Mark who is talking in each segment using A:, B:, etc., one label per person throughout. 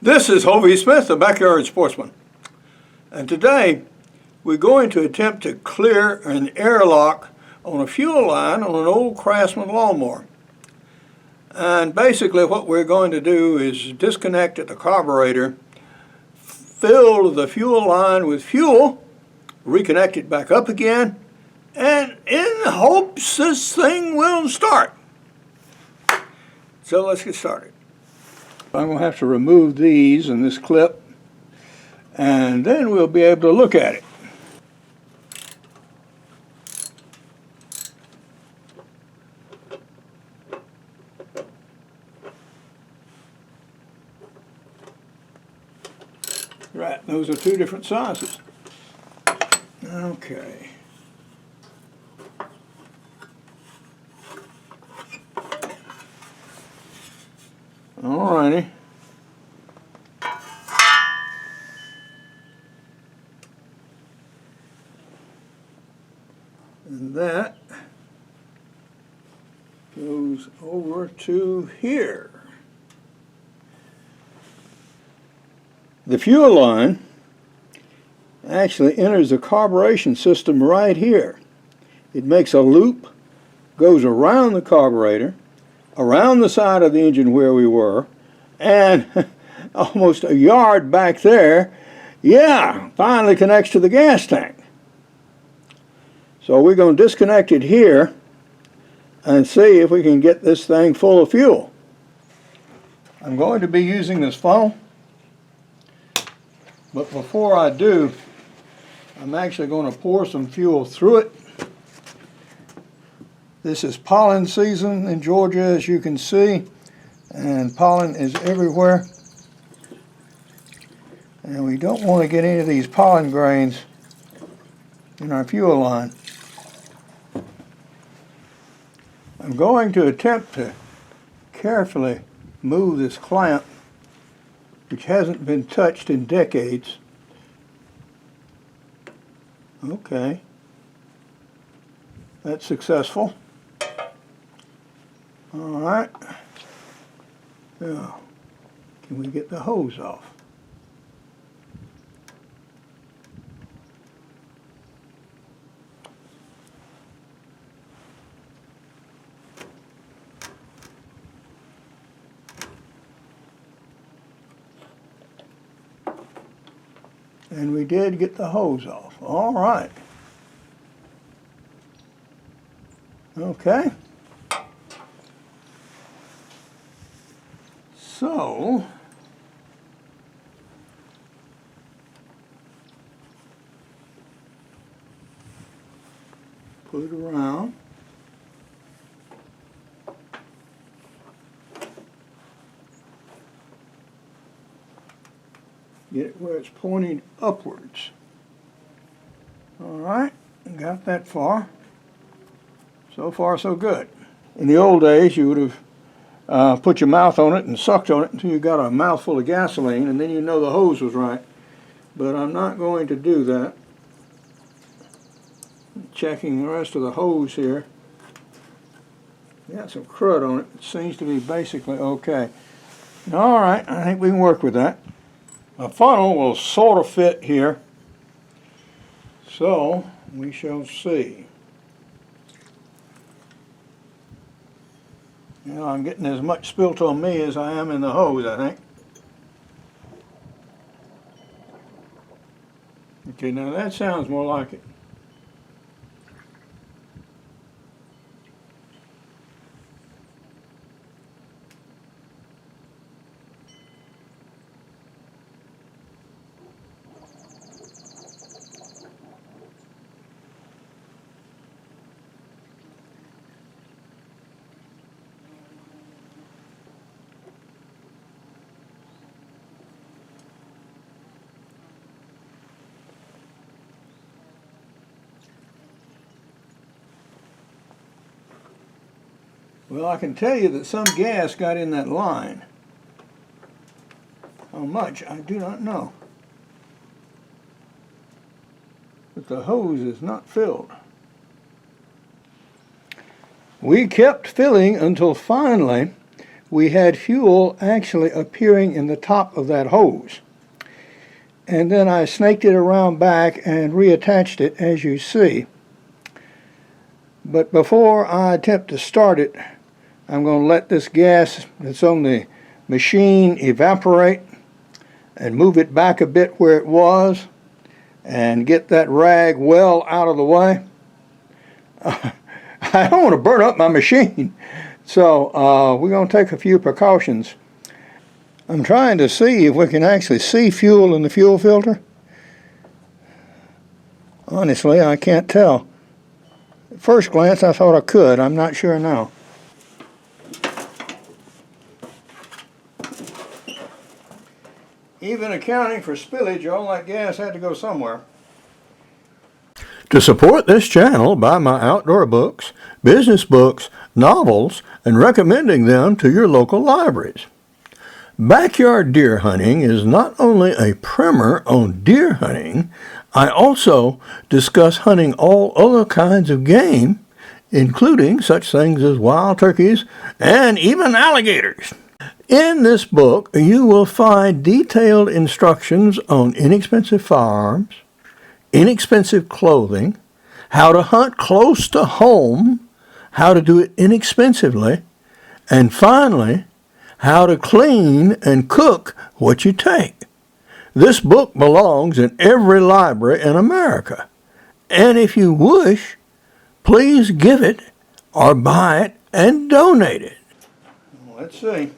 A: This is Hovey Smith, the Backyard Sportsman, and today we're going to attempt to clear an airlock on a fuel line on an old Craftsman lawnmower. And basically what we're going to do is disconnect the carburetor, fill the fuel line with fuel, reconnect it back up again, and in hopes this thing will start. So let's get started. I'm going to have to remove these and this clip, and then we'll be able to look at it. Right, those are two different sizes. Okay. Alrighty. And that goes over to here. The fuel line actually enters the carburation system right here. It makes a loop, goes around the carburetor, around the side of the engine where we were, and almost a yard back there, finally connects to the gas tank. So we're going to disconnect it here and see if we can get this thing full of fuel. I'm going to be using this funnel, but before I do, I'm actually going to pour some fuel through it. This is pollen season in Georgia, as you can see, and pollen is everywhere. And we don't want to get any of these pollen grains in our fuel line. I'm going to attempt to carefully move this clamp, which hasn't been touched in decades. Okay, that's successful. All right. Now, can we get the hose off? And we did get the hose off. All right. Okay. So, put it around. Get it where it's pointing upwards. All right, got that far. So far, so good. In the old days, you would have put your mouth on it and sucked on it until you got a mouthful of gasoline, and then you know the hose was right. But I'm not going to do that. Checking the rest of the hose here. Got some crud on it. It seems to be basically okay. All right, I think we can work with that. A funnel will sort of fit here, so we shall see. You know, I'm getting as much spilt on me as I am in the hose, I think. Okay, now that sounds more like it. Well, I can tell you that some gas got in that line. How much, I do not know. But the hose is not filled. We kept filling until finally we had fuel actually appearing in the top of that hose. And then I snaked it around back and reattached it, as you see. But before I attempt to start it, I'm going to let this gas that's on the machine evaporate and move it back a bit where it was and get that rag well out of the way. I don't want to burn up my machine, so we're going to take a few precautions. I'm trying to see if we can actually see fuel in the fuel filter. Honestly, I can't tell. At first glance, I thought I could. I'm not sure now. Even accounting for spillage, all that gas had to go somewhere. To support this channel, buy my outdoor books, business books, novels, and recommending them to your local libraries. Backyard deer hunting is not only a primer on deer hunting, I also discuss hunting all other kinds of game, including such things as wild turkeys and even alligators. In this book, you will find detailed instructions on inexpensive firearms, inexpensive clothing, how to hunt close to home, how to do it inexpensively, and finally, how to clean and cook what you take. This book belongs in every library in America, and if you wish, please give it or buy it and donate it. Let's see.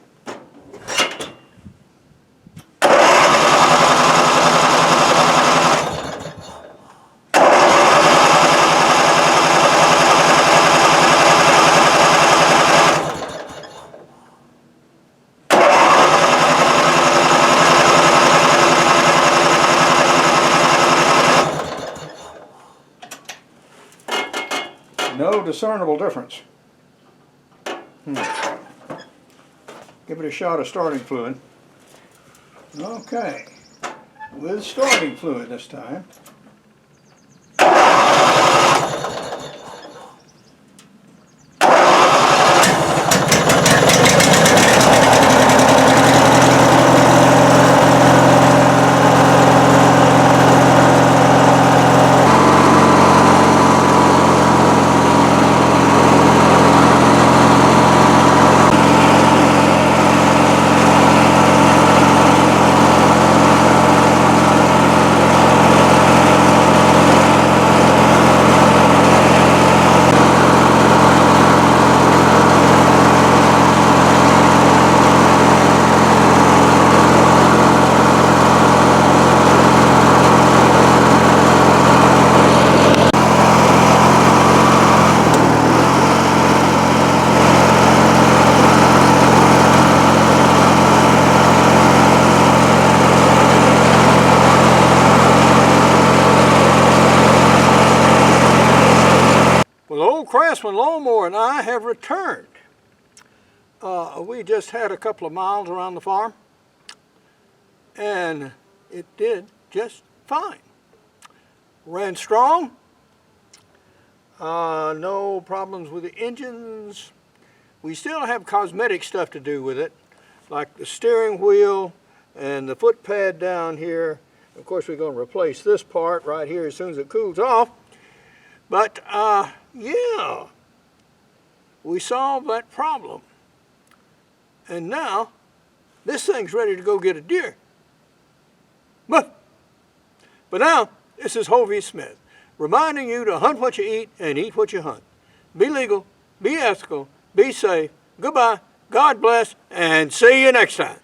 A: No discernible difference. Give it a shot of starting fluid. Okay, with starting fluid this time. Well, old Craftsman Lawnmower and I have returned. We just had a couple of miles around the farm, and it did just fine. Ran strong, no problems with the engines. We still have cosmetic stuff to do with it, like the steering wheel and the foot pad down here. Of course, we're going to replace this part right here as soon as it cools off. But yeah, we solved that problem. And now, this thing's ready to go get a deer. But now, this is Hovey Smith, reminding you to hunt what you eat and eat what you hunt. Be legal, be ethical, be safe. Goodbye, God bless, and see you next time.